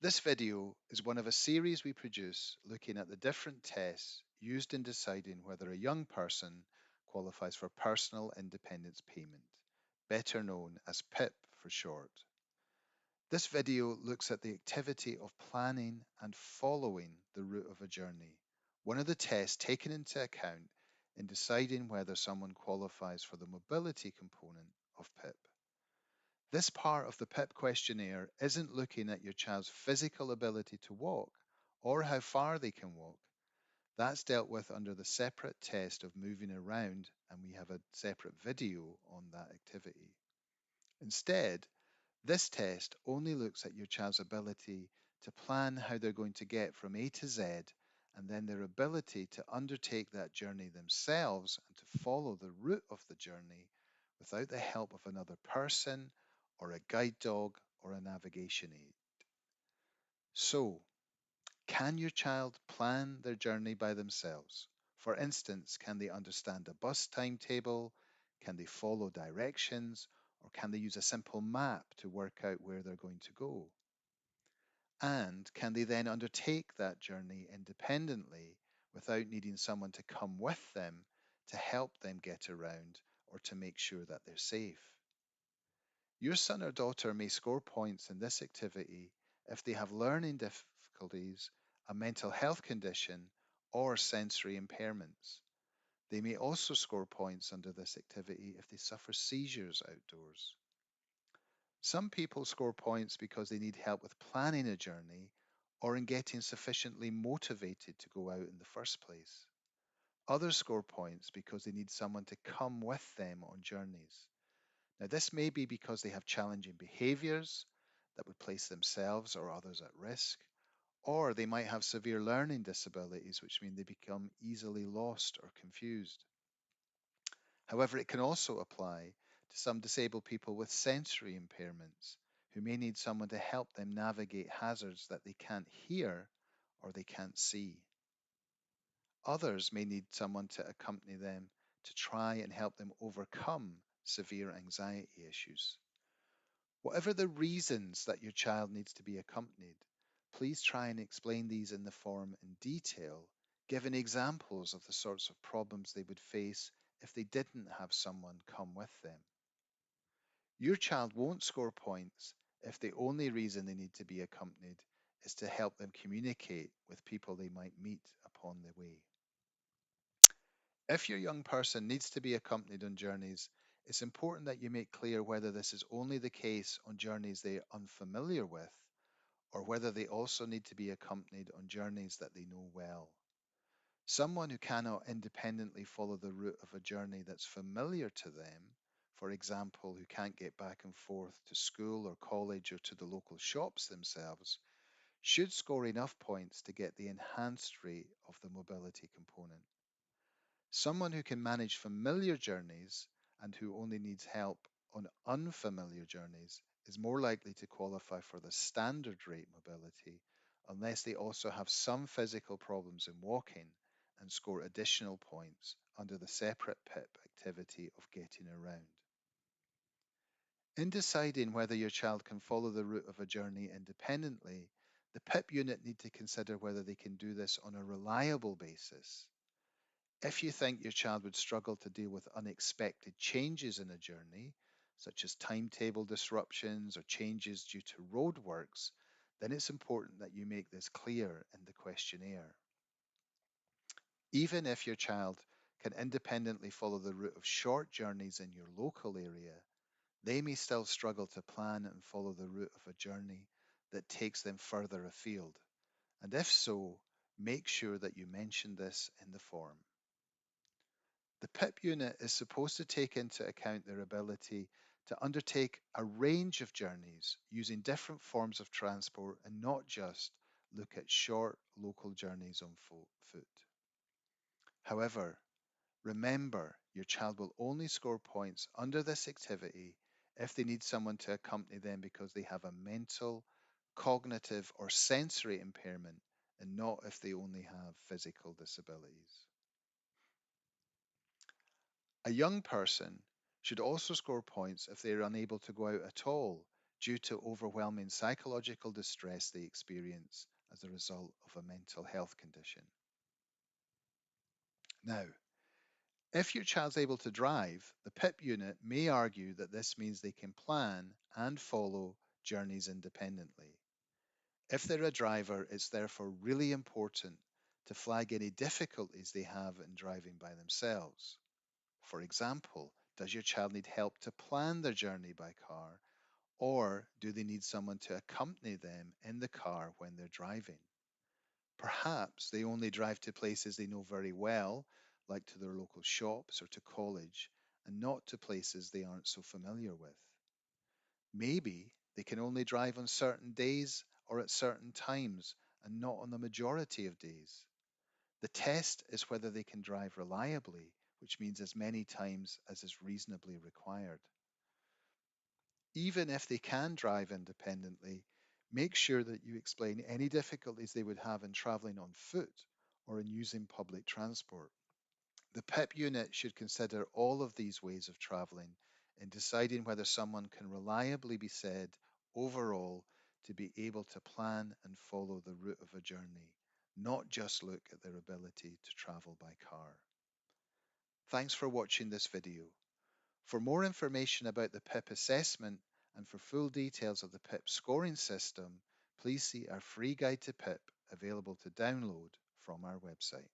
This video is one of a series we produce looking at the different tests used in deciding whether a young person qualifies for personal independence payment, better known as PIP for short. This video looks at the activity of planning and following the route of a journey, one of the tests taken into account in deciding whether someone qualifies for the mobility component of PIP. This part of the PIP questionnaire isn't looking at your child's physical ability to walk or how far they can walk. That's dealt with under the separate test of moving around, and we have a separate video on that activity. Instead, this test only looks at your child's ability to plan how they're going to get from A to Z, and then their ability to undertake that journey themselves and to follow the route of the journey without the help of another person or a guide dog or a navigation aid. So, can your child plan their journey by themselves? For instance, can they understand a bus timetable? Can they follow directions? Or can they use a simple map to work out where they're going to go? And can they then undertake that journey independently without needing someone to come with them to help them get around or to make sure that they're safe? Your son or daughter may score points in this activity if they have learning difficulties, a mental health condition, or sensory impairments. They may also score points under this activity if they suffer seizures outdoors. Some people score points because they need help with planning a journey or in getting sufficiently motivated to go out in the first place. Others score points because they need someone to come with them on journeys. Now, this may be because they have challenging behaviors that would place themselves or others at risk, or they might have severe learning disabilities, which mean they become easily lost or confused. However, it can also apply to some disabled people with sensory impairments who may need someone to help them navigate hazards that they can't hear or they can't see. Others may need someone to accompany them to try and help them overcome severe anxiety issues. Whatever the reasons that your child needs to be accompanied, please try and explain these in the form in detail, giving examples of the sorts of problems they would face if they didn't have someone come with them. Your child won't score points if the only reason they need to be accompanied is to help them communicate with people they might meet upon the way. If your young person needs to be accompanied on journeys, it's important that you make clear whether this is only the case on journeys they are unfamiliar with, or whether they also need to be accompanied on journeys that they know well. Someone who cannot independently follow the route of a journey that's familiar to them, for example, who can't get back and forth to school or college or to the local shops themselves, should score enough points to get the enhanced rate of the mobility component. Someone who can manage familiar journeys and who only needs help on unfamiliar journeys is more likely to qualify for the standard rate mobility unless they also have some physical problems in walking and score additional points under the separate PIP activity of getting around. In deciding whether your child can follow the route of a journey independently, the PIP unit need to consider whether they can do this on a reliable basis. If you think your child would struggle to deal with unexpected changes in a journey, such as timetable disruptions or changes due to roadworks, then it's important that you make this clear in the questionnaire. Even if your child can independently follow the route of short journeys in your local area, they may still struggle to plan and follow the route of a journey that takes them further afield. And if so, make sure that you mention this in the form. The PIP unit is supposed to take into account their ability to undertake a range of journeys using different forms of transport and not just look at short local journeys on foot. However, remember your child will only score points under this activity if they need someone to accompany them because they have a mental, cognitive, or sensory impairment and not if they only have physical disabilities. A young person should also score points if they are unable to go out at all due to overwhelming psychological distress they experience as a result of a mental health condition. Now, if your child's able to drive, the PIP unit may argue that this means they can plan and follow journeys independently. If they're a driver, it's therefore really important to flag any difficulties they have in driving by themselves. For example, does your child need help to plan their journey by car, or do they need someone to accompany them in the car when they're driving? Perhaps they only drive to places they know very well, like to their local shops or to college, and not to places they aren't so familiar with. Maybe they can only drive on certain days or at certain times and not on the majority of days. The test is whether they can drive reliably, which means as many times as is reasonably required. Even if they can drive independently, make sure that you explain any difficulties they would have in traveling on foot or in using public transport. The PIP unit should consider all of these ways of traveling in deciding whether someone can reliably be said overall to be able to plan and follow the route of a journey, not just look at their ability to travel by car. Thanks for watching this video. For more information about the PIP assessment and for full details of the PIP scoring system, please see our free guide to PIP available to download from our website.